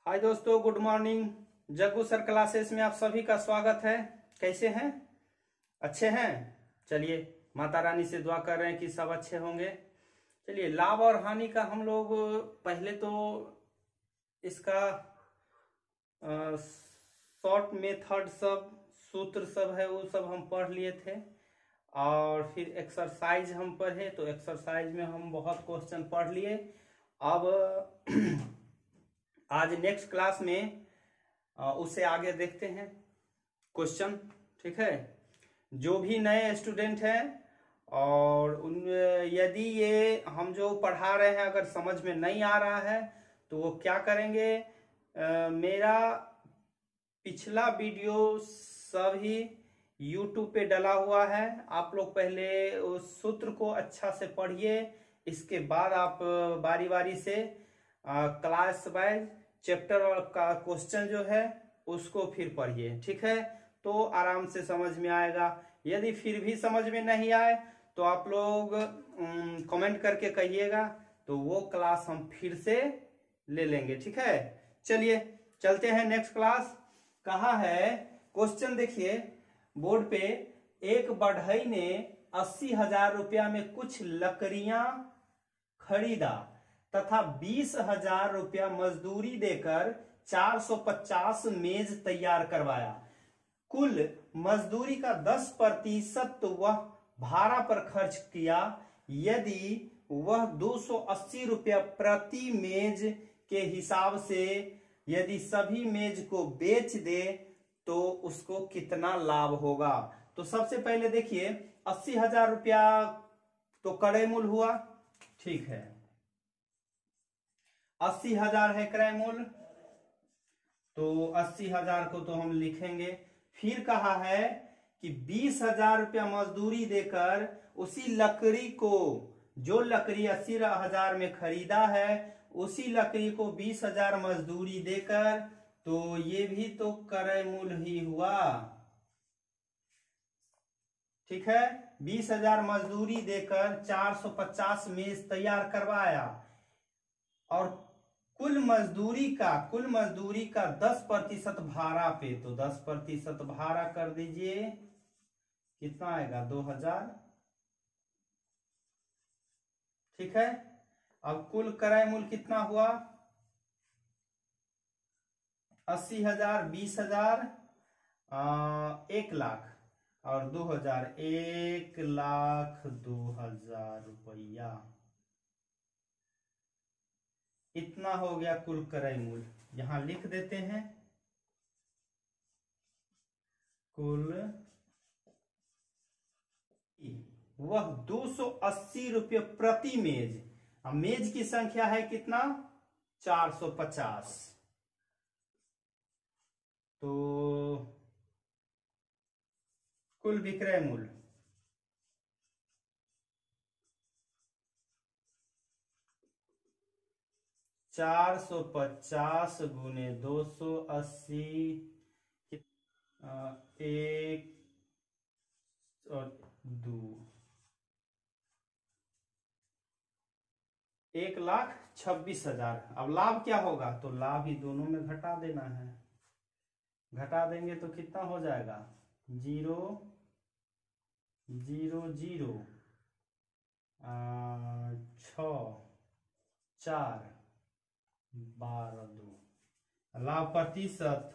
हाय दोस्तों, good morning. Jaggu sir classes में आप सभी का स्वागत है। कैसे हैं? अच्छे हैं? चलिए, माता रानी से दुआ कर रहे हैं कि सब अच्छे होंगे। चलिए, लाभ और हानि का हम लोग पहले तो इसका शॉर्ट मेथड सब सूत्र सब है वो सब हम पढ़ लिए थे, और फिर एक्सरसाइज हम पढ़े तो एक्सरसाइज में हम बहुत क्वेश्चन पढ़ लिए। अब आज नेक्स्ट क्लास में उससे आगे देखते हैं क्वेश्चन। ठीक है, जो भी नए स्टूडेंट हैं और उन यदि ये हम जो पढ़ा रहे हैं अगर समझ में नहीं आ रहा है तो वो क्या करेंगे, मेरा पिछला वीडियो सभी YouTube पे डला हुआ है। आप लोग पहले उस सूत्र को अच्छा से पढ़िए, इसके बाद आप बारी बारी से क्लास वाइज चैप्टर और का क्वेश्चन जो है उसको फिर पढ़िए। ठीक है, तो आराम से समझ में आएगा। यदि फिर भी समझ में नहीं आए तो आप लोग कमेंट करके कहिएगा, तो वो क्लास हम फिर से ले लेंगे। ठीक है, चलिए चलते हैं नेक्स्ट क्लास। कहा है क्वेश्चन, देखिए बोर्ड पे। एक बढ़ई ने 80,000 रुपया में कुछ लकड़ियां खरीदा तथा 20,000 रुपया मजदूरी देकर 450 मेज तैयार करवाया। कुल मजदूरी का 10% वह भाड़ा पर खर्च किया। यदि वह 280 रुपया प्रति मेज के हिसाब से यदि सभी मेज को बेच दे तो उसको कितना लाभ होगा। तो सबसे पहले देखिए, 80,000 रुपया तो क्रय मूल्य हुआ। ठीक है, 80,000 है क्रय मूल्य, तो 80,000 को तो हम लिखेंगे। फिर कहा है कि 20,000 रुपया मजदूरी देकर उसी लकड़ी को, जो लकड़ी 80,000 में खरीदा है उसी लकड़ी को 20,000 मजदूरी देकर, तो ये भी तो क्रय मूल्य ही हुआ। ठीक है, 20,000 मजदूरी देकर 450 मेज तैयार करवाया, और कुल मजदूरी का 10% भाड़ा पे, तो 10% भाड़ा कर दीजिए, कितना आएगा 2,000। ठीक है, अब कुल क्रय मूल्य कितना हुआ, 80,000, 20,000, 1,00,000 और 2,000, 1,02,000 रुपया। इतना हो गया कुल क्रय मूल्य। यहां लिख देते हैं कुल, वह 280 रुपये प्रति मेज। अब मेज की संख्या है कितना, 450, तो कुल विक्रय मूल्य 450 गुने 280, 1 और 2, 1,26,000। अब लाभ क्या होगा, तो लाभ ही दोनों में घटा देना है। घटा देंगे तो कितना हो जाएगा, 0, 0, 0, 6, 4, 12, 2। लाभ प्रतिशत,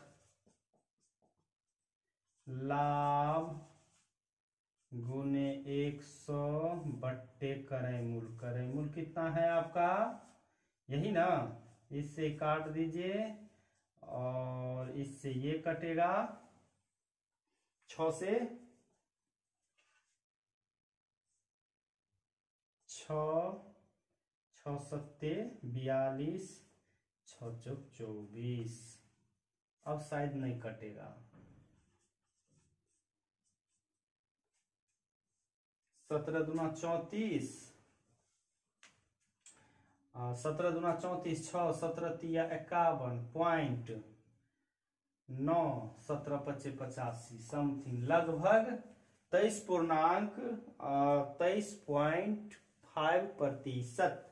लाभ गुने 100 बट्टे क्रय मूल्य। क्रय मूल्य कितना है आपका, यही ना, इससे काट दीजिए और इससे ये कटेगा, 6 से 6, 6 सत्ते 42, 6 चौक 24। अब शायद नहीं कटेगा, 17 दूना 34, 17 दूना 34, 6, 17 तिया 51.9, 17 पच्चे 85, समथिंग लगभग 23.5%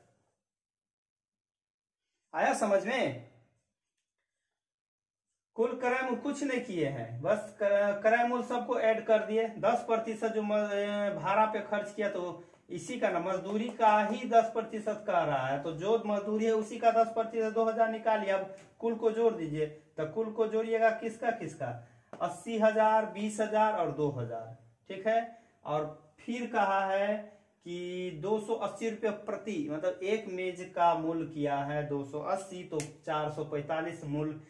आया समझ में। कुल क्रय मूल्य कुछ नहीं किए हैं, बस क्रय मूल्य सबको ऐड कर दिए। 10% जो भाड़ा पे खर्च किया तो इसी का ना, मजदूरी का ही 10% का रहा है, तो जो मजदूरी है उसी का 10%, 2000 निकालिए। अब कुल को जोड़ दीजिए, तो कुल को जोड़िएगा किसका किसका, 80,000, 20,000 और 2,000, ठीक है। और फिर कहा है कि 280 रुपये प्रति, मतलब एक मेज का मूल्य किया है 280, तो 445 मूल्य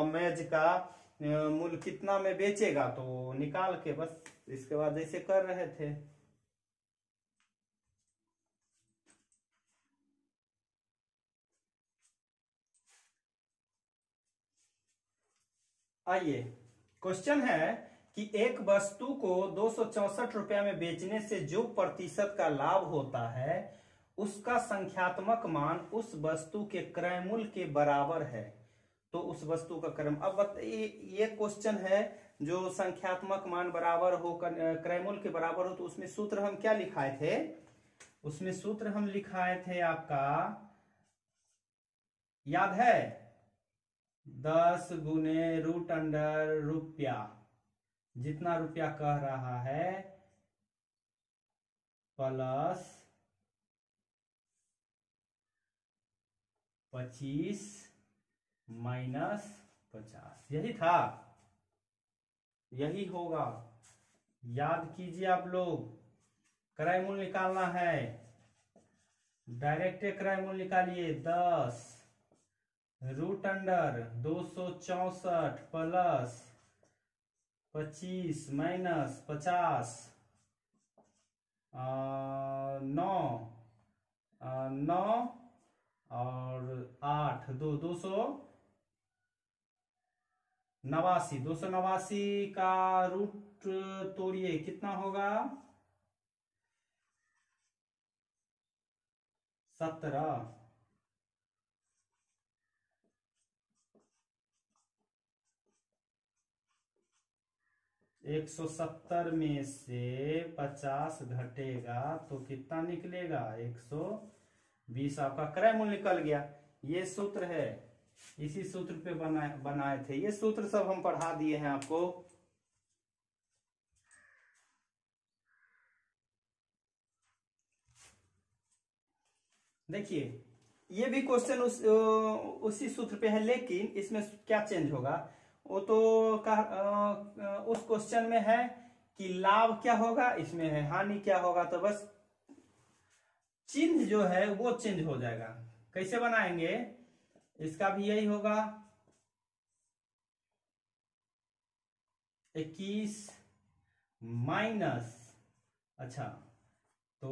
मेज का मूल्य कितना में बेचेगा, तो निकाल के बस इसके बाद जैसे कर रहे थे। आइए, क्वेश्चन है कि एक वस्तु को 264 रुपया में बेचने से जो प्रतिशत का लाभ होता है उसका संख्यात्मक मान उस वस्तु के क्रय मूल्य के बराबर है, तो उस वस्तु का क्रय। अब ये क्वेश्चन है जो संख्यात्मक मान बराबर हो, क्रय मूल्य के बराबर हो, तो उसमें सूत्र हम क्या लिखाए थे, उसमें सूत्र हम लिखाए थे आपका, याद है, 10 गुने रूट अंडर रुपया, जितना रुपया कह रहा है प्लस 25 माइनस 50, यही था, यही होगा। याद कीजिए आप लोग, क्रय मूल्य निकालना है, डायरेक्ट क्रय मूल्य निकालिए, 10 रूट अंडर 264 प्लस 25 माइनस 50, 9 और 8, 289 का रूट तोड़िए, कितना होगा, 17। 170 में से 50 घटेगा तो कितना निकलेगा, 120। आपका क्रय मूल्य निकल गया। ये सूत्र है, इसी सूत्र पे बनाए थे, ये सूत्र सब हम पढ़ा दिए हैं आपको। देखिए, ये भी क्वेश्चन उसी सूत्र पे है, लेकिन इसमें क्या चेंज होगा, वो तो उस क्वेश्चन में है कि लाभ क्या होगा, इसमें है हानि क्या होगा, तो बस चिन्ह जो है वो चेंज हो जाएगा। कैसे बनाएंगे, इसका भी यही होगा, 21 माइनस, अच्छा तो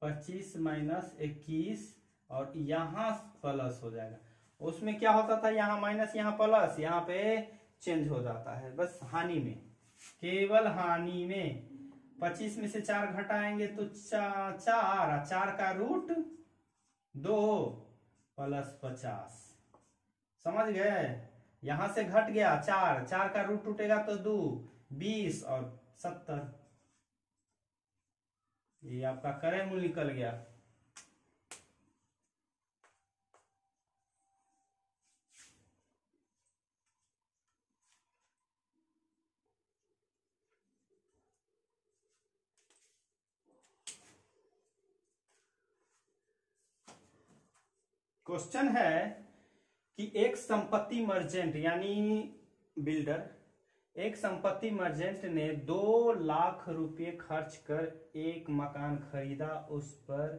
25 माइनस 21 और यहां प्लस हो जाएगा। उसमें क्या होता था, यहाँ माइनस यहाँ प्लस, यहाँ पे चेंज हो जाता है बस हानि में, केवल हानि में। 25 में से 4 घटाएंगे तो 4 का रूट 2 प्लस 50, समझ गए। यहां से घट गया 4 का रूट टूटेगा तो 2, 20 और 70, ये आपका क्रय मूल्य निकल गया। क्वेश्चन है कि एक संपत्ति मर्चेंट यानी बिल्डर, एक संपत्ति मर्चेंट ने 2 लाख रुपए खर्च कर एक मकान खरीदा, उस पर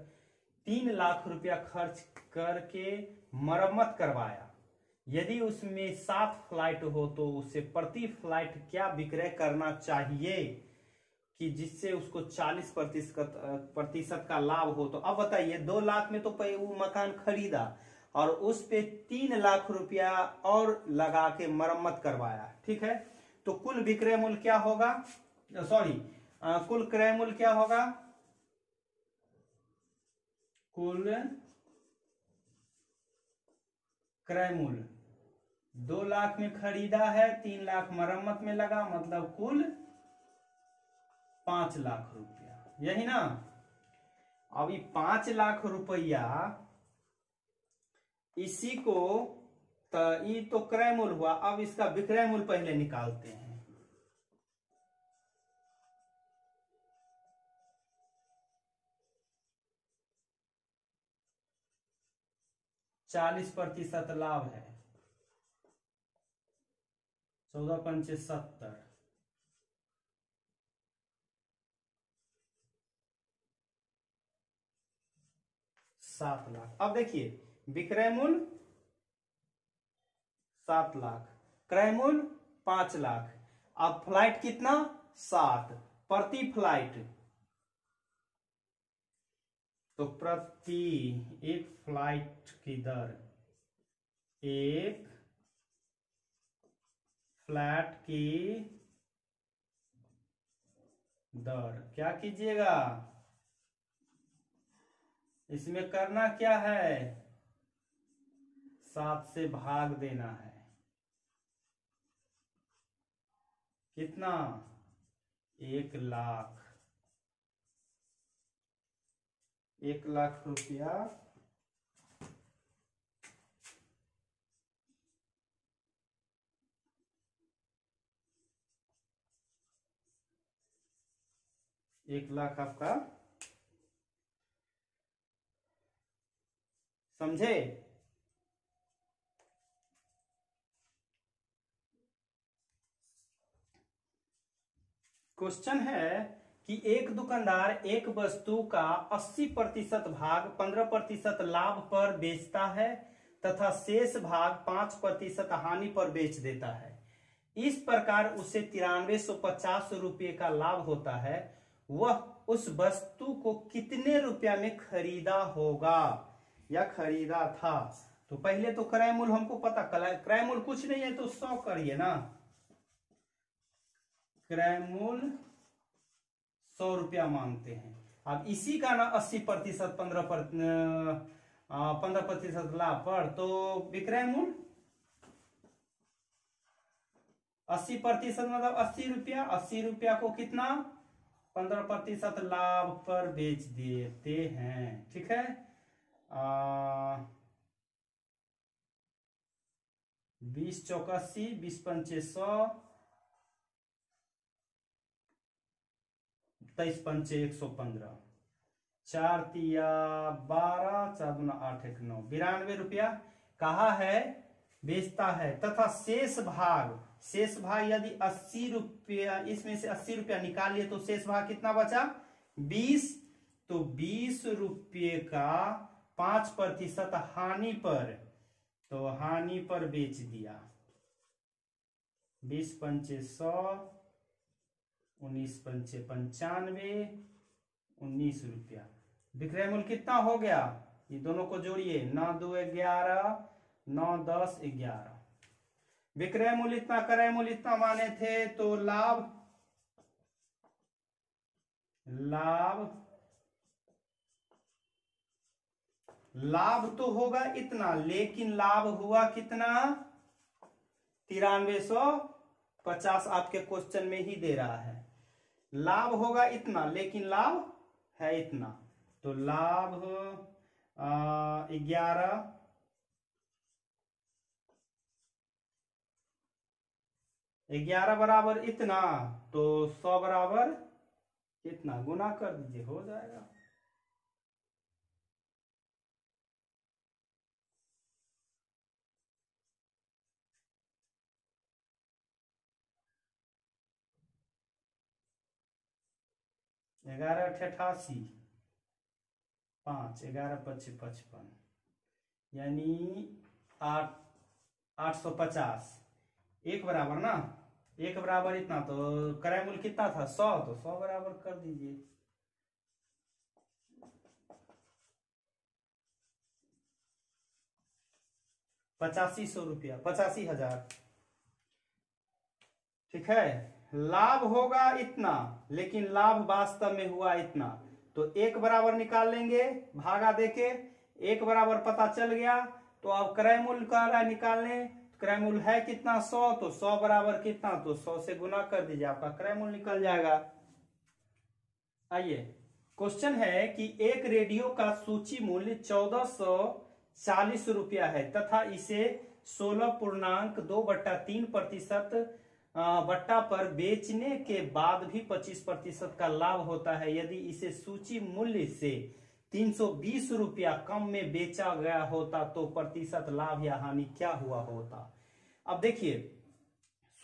3 लाख रुपया खर्च करके मरम्मत करवाया। यदि उसमें 7 फ्लाइट हो तो उसे प्रति फ्लाइट क्या विक्रय करना चाहिए कि जिससे उसको 40% का लाभ हो। तो अब बताइए, 2 लाख में तो वो मकान खरीदा और उस पे 3 लाख रुपया और लगा के मरम्मत करवाया, ठीक है। तो कुल विक्रय मूल्य क्या होगा, सॉरी कुल क्रय मूल्य क्या होगा, कुल क्रय मूल्य 2 लाख में खरीदा है, 3 लाख मरम्मत में लगा, मतलब कुल 5 लाख रुपया, यही ना। अभी 5 लाख रुपया इसी को ये तो क्रय मूल्य हुआ, अब इसका विक्रय मूल्य पहले निकालते हैं। 40% लाभ है, 14 पंचे 70, 7 लाख। अब देखिए विक्रय मूल्य 7 लाख, क्रय मूल्य 5 लाख। अब फ्लाइट कितना 7 प्रति फ्लाइट, तो प्रति एक फ्लाइट की दर, एक फ्लाइट की दर क्या कीजिएगा, इसमें करना क्या है, 7 से भाग देना है। कितना 1 लाख, 1 लाख रुपया एक लाख आपका, समझे। क्वेश्चन है कि एक दुकानदार एक वस्तु का 80% भाग 15% लाभ पर बेचता है तथा शेष भाग 5% हानि पर बेच देता है। इस प्रकार उसे 9350 रुपये का लाभ होता है। वह उस वस्तु को कितने रुपया में खरीदा होगा या खरीदा था। तो पहले तो क्रय मूल्य हमको पता, क्रय मूल्य कुछ नहीं है तो 100 करिए ना, क्रय मूल्य 100 रुपया मांगते हैं। अब इसी का ना 80% 15% लाभ पर, तो विक्रय मूल्य 80% मतलब 80 रुपया, 80 रुपया को कितना 15% लाभ पर बेच देते हैं। ठीक है, 20 चौका 80, 20 पंचे 100, 23 पंचे 115, 4 तिया 12, 4 दूना 8 1 9, 92 रुपया कहा है बेचता है तथा शेष भाग यदि 80 रुपया, इसमें से 80 रुपया निकाल लिए तो शेष भाग कितना बचा 20, तो 20 रुपये का 5% हानि पर, तो हानि पर बेच दिया। 20 पंचे 100, 19 पंचे 95, 19 रुपया। विक्रय मूल्य कितना हो गया, ये दोनों को जोड़िए, 9 2 11, 9 10 11। विक्रय मूल्य इतना, क्रय मूल्य इतना माने थे, तो लाभ तो होगा इतना, लेकिन लाभ हुआ कितना 9350, आपके क्वेश्चन में ही दे रहा है। लाभ होगा इतना लेकिन लाभ है इतना, तो लाभ 11 बराबर इतना, तो 100 बराबर कितना, गुना कर दीजिए हो जाएगा। ग्यारह 88, 5 11 25 55, यानी 850, एक बराबर ना, एक बराबर इतना, तो क्रय मूल्य कितना था 100, तो 100 बराबर कर दीजिए। ₹8500, 85,000। ठीक है, लाभ होगा इतना लेकिन लाभ वास्तव में हुआ इतना, तो एक बराबर निकाल लेंगे भागा देके, एक बराबर पता चल गया। तो अब क्रय मूल्य का निकालने, क्रय मूल्य है कितना 100, तो 100 बराबर कितना, तो 100 से गुना कर दीजिए, आपका क्रय मूल्य निकल जाएगा। आइए क्वेश्चन है कि एक रेडियो का सूची मूल्य 40 रुपया है तथा इसे 16.2/3% बट्टा पर बेचने के बाद भी 25% का लाभ होता है। यदि इसे सूची मूल्य से 320 रुपया कम में बेचा गया होता तो प्रतिशत लाभ या हानि क्या हुआ होता। अब देखिए,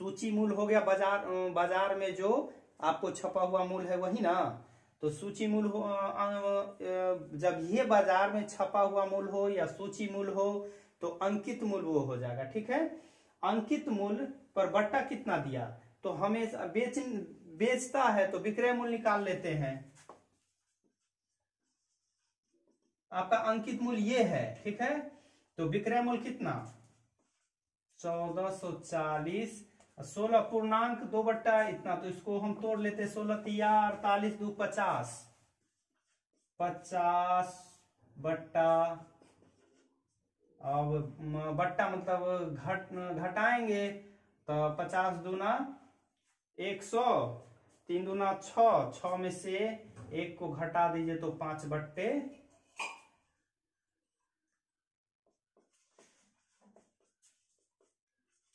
सूची मूल्य हो गया बाजार में जो आपको छपा हुआ मूल्य है वही ना। तो सूची मूल्य जब ये बाजार में छपा हुआ मूल्य हो या सूची मूल्य हो तो अंकित मूल्य वो हो जाएगा। ठीक है, अंकित मूल्य पर बट्टा कितना दिया, तो हमें बेचता है तो विक्रय मूल्य निकाल लेते हैं। आपका अंकित मूल्य ये है। ठीक है, तो विक्रय मूल्य कितना 1440, 16.2 बट्टा इतना, तो इसको हम तोड़ लेते 16 तिया 48 दू 50, 50 बट्टा, अब बट्टा मतलब घटाएंगे तो 50 दूना 100, 3 दूना 6, 6 में से 1 को घटा दीजिए तो 5 बट्टे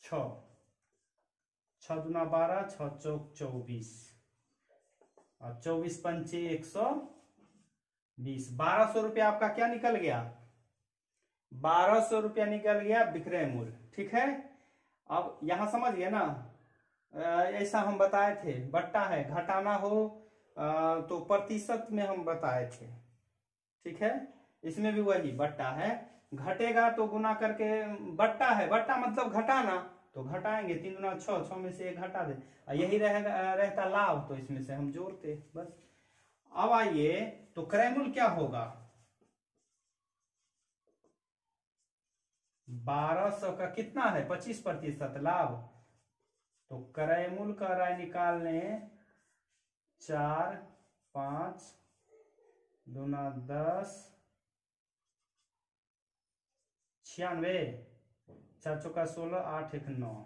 6, 6 दूना 12, 6 चौक 24 और 24 पंचे 120, 1200 रुपया आपका क्या निकल गया, 1200 रुपया निकल गया विक्रय मूल्य। ठीक है, अब यहां समझ गए ना, ऐसा हम बताए थे बट्टा है, घटाना हो तो प्रतिशत में हम बताए थे। ठीक है, इसमें भी वही बट्टा है, घटेगा तो गुना करके, बट्टा है, बट्टा मतलब घटाना तो घटाएंगे 3 दूना 6, 6 में से 1 घटा दे, यही रहता लाभ तो इसमें से हम जोड़ते बस। अब आइए तो क्रय मूल्य क्या होगा, 1200 का कितना है 25% लाभ, तो क्रय मूल्य का राय निकालने 4, 5 दूना 10, 96, 4 चौका 16, 8 1 9,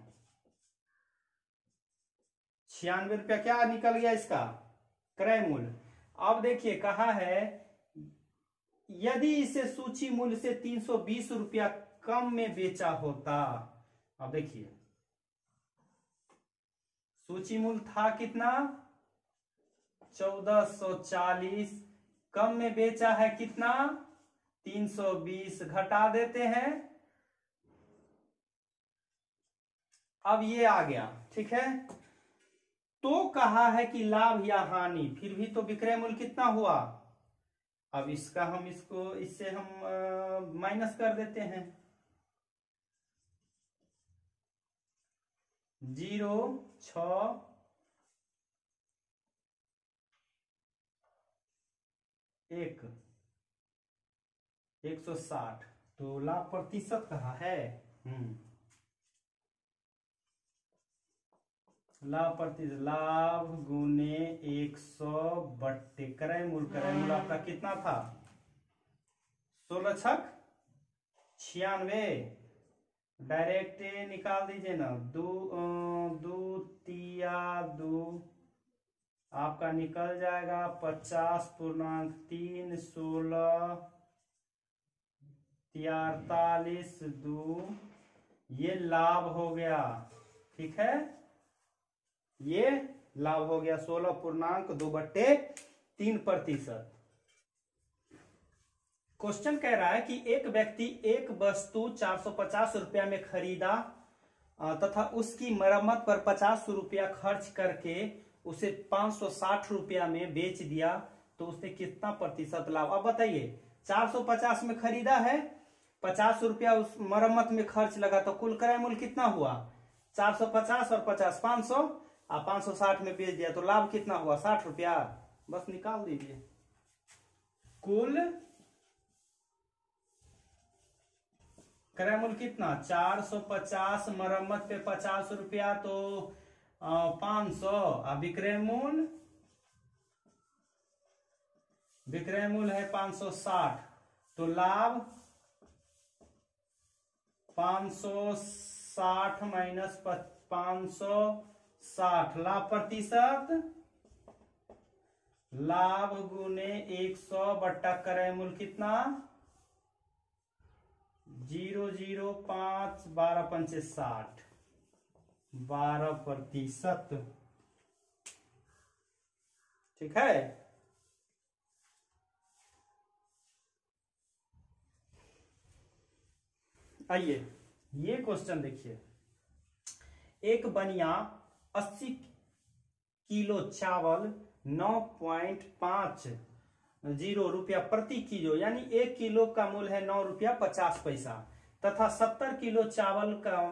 96 रुपया क्या निकल गया इसका क्रय मूल्य। अब देखिए कहा है यदि इसे सूची मूल्य से 320 रुपया कम में बेचा होता। अब देखिए सूची मूल्य था कितना 1440, कम में बेचा है कितना 320, घटा देते हैं, अब ये आ गया। ठीक है, तो कहा है कि लाभ या हानि, फिर भी तो विक्रय मूल्य कितना हुआ, अब इससे हम माइनस कर देते हैं, 0, 6, 1, 160, तो लाभ प्रतिशत कहा है, लाभ प्रतिशत, लाभ गुने 100 बट्टे क्रय मूल्य, क्रय मूल्य आपका कितना था 16 छक 96, डायरेक्ट निकाल दीजिए ना, 2 तिया 2 आपका निकल जाएगा 50.3, 16 तिया 48 2, ये लाभ हो गया। ठीक है, ये लाभ हो गया 16.2/3%। क्वेश्चन कह रहा है कि एक व्यक्ति एक वस्तु 450 रुपया में खरीदा तथा उसकी मरम्मत पर 50 रुपया खर्च करके उसे 560 रुपया में बेच दिया, तो उसने कितना प्रतिशत लाभ। अब बताइए 450 में खरीदा है, 50 रुपया उस मरम्मत में खर्च लगा, तो कुल क्रय मूल्य कितना हुआ 450 और 50 500, आप 560 में बेच दिया तो लाभ कितना हुआ 60 रुपया, बस निकाल दीजिए। कुल क्रय मूल्य कितना 450, मरम्मत पे 50 रुपया तो 500, विक्रय मूल्य है 560, तो लाभ 560 माइनस 560, लाभ प्रतिशत, लाभ गुने 100 बट्टा क्रय मूल्य कितना 0.005, 12 पंचे 60, 12%। ठीक है। आइए ये क्वेश्चन देखिए, एक बनिया 80 किलो चावल 9.50 रुपया प्रति किलो, यानी 1 किलो का मूल्य है 9 रुपया 50 पैसा, तथा 70 किलो चावल का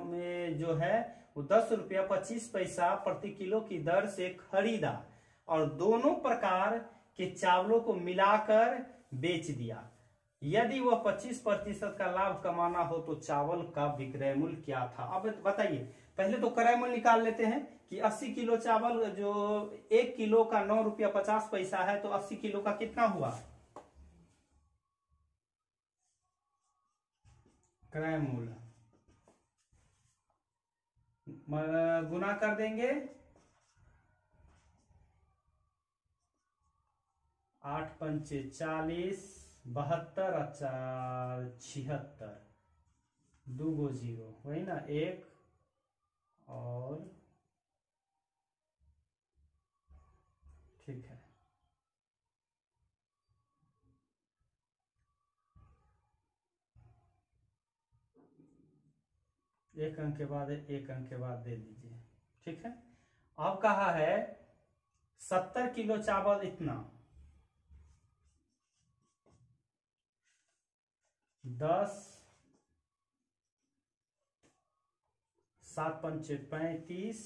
जो है वो 10 रुपया 25 पैसा प्रति किलो की दर से खरीदा और दोनों प्रकार के चावलों को मिलाकर बेच दिया। यदि वह 25% का लाभ कमाना हो तो चावल का विक्रय मूल्य क्या था? अब बताइए, पहले तो क्रय मूल्य निकाल लेते हैं कि 80 किलो चावल जो 1 किलो का 9 रुपया 50 पैसा है, तो 80 किलो का कितना हुआ क्रय मूल्य? गुना कर देंगे 8 पंचे 40, 72 और 4 76, 2 0, वही ना, 1 और ठीक है। एक अंक के बाद एक अंक के बाद दे दीजिए। ठीक है। अब कहा है 70 किलो चावल इतना, 10, 7 पंचे 35,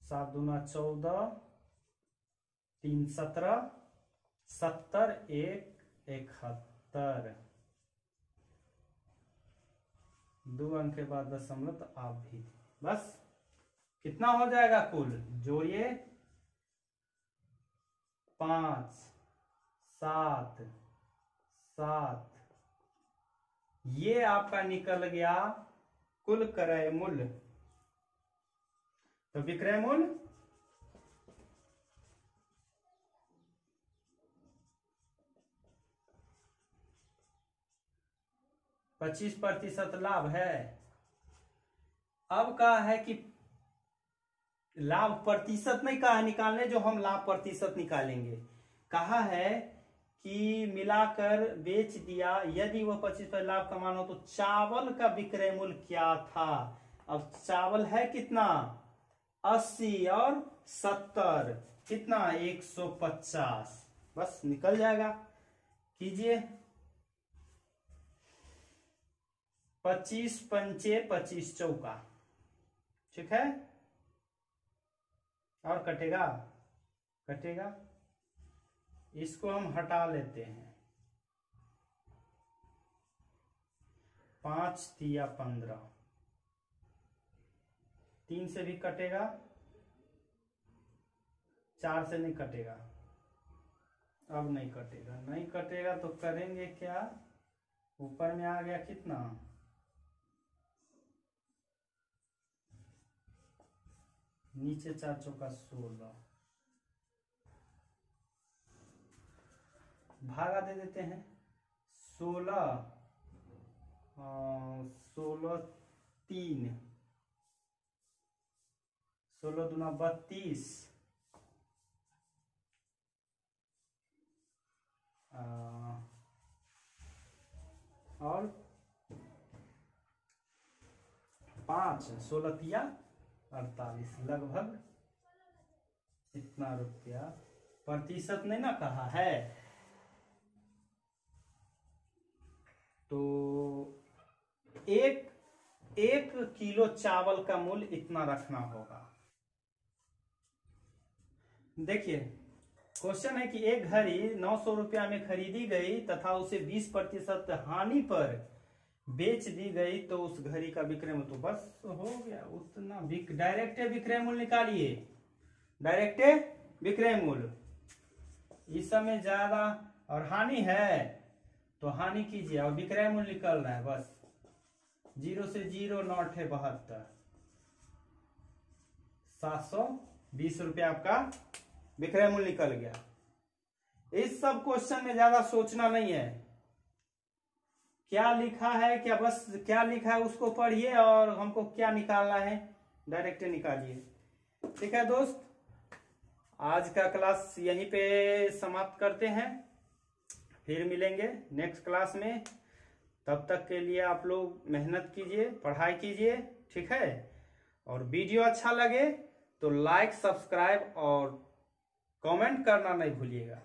7 दूना 14, 3 17, 70, 1 71, 2 अंक के बाद दशमलव, तो आप भी बस कितना हो जाएगा कुल, जोड़िए 5 7 7, ये आपका निकल गया कुल क्रय मूल्य। तो विक्रय मूल्य 25% लाभ है। अब कहा है कि लाभ प्रतिशत नहीं कहा निकालने, जो हम लाभ प्रतिशत निकालेंगे। कहा है कि मिलाकर बेच दिया, यदि वह 25% लाभ कमाना हो तो चावल का विक्रय मूल्य क्या था? अब चावल है कितना, 80 और 70, कितना 150, बस निकल जाएगा। कीजिए 25 पंचे 25 चौका, ठीक है, और कटेगा, कटेगा, इसको हम हटा लेते हैं। 5 तिया 15, 3 से भी कटेगा, 4 से नहीं कटेगा, अब नहीं कटेगा, नहीं कटेगा तो करेंगे क्या, ऊपर में आ गया कितना, नीचे 4 चौका 16, भागा दे देते हैं, 16 16 3, 16 दूना 32, और 5 16 तिया 48, लगभग इतना रुपया। प्रतिशत नहीं ना कहा है, तो एक किलो चावल का मूल्य इतना रखना होगा। देखिए क्वेश्चन है कि एक घड़ी 900 रुपया में खरीदी गई तथा उसे 20% हानि पर बेच दी गई, तो उस घड़ी का विक्रय मूल्य, तो बस हो गया उतना। डायरेक्ट विक्रय मूल्य निकालिए, डायरेक्ट विक्रय मूल्य। इस समय ज्यादा और हानि है तो हानि कीजिए, और विक्रय मूल्य निकल रहा है, बस 0 से 0 नॉट है 72, 720 रुपया आपका विक्रय मूल्य निकल गया। इस सब क्वेश्चन में ज्यादा सोचना नहीं है, क्या लिखा है, क्या बस क्या लिखा है उसको पढ़िए और हमको क्या निकालना है डायरेक्ट निकालिए। ठीक है दोस्त, आज का क्लास यहीं पे समाप्त करते हैं, फिर मिलेंगे नेक्स्ट क्लास में। तब तक के लिए आप लोग मेहनत कीजिए, पढ़ाई कीजिए, ठीक है। और वीडियो अच्छा लगे तो लाइक, सब्सक्राइब और कमेंट करना नहीं भूलिएगा।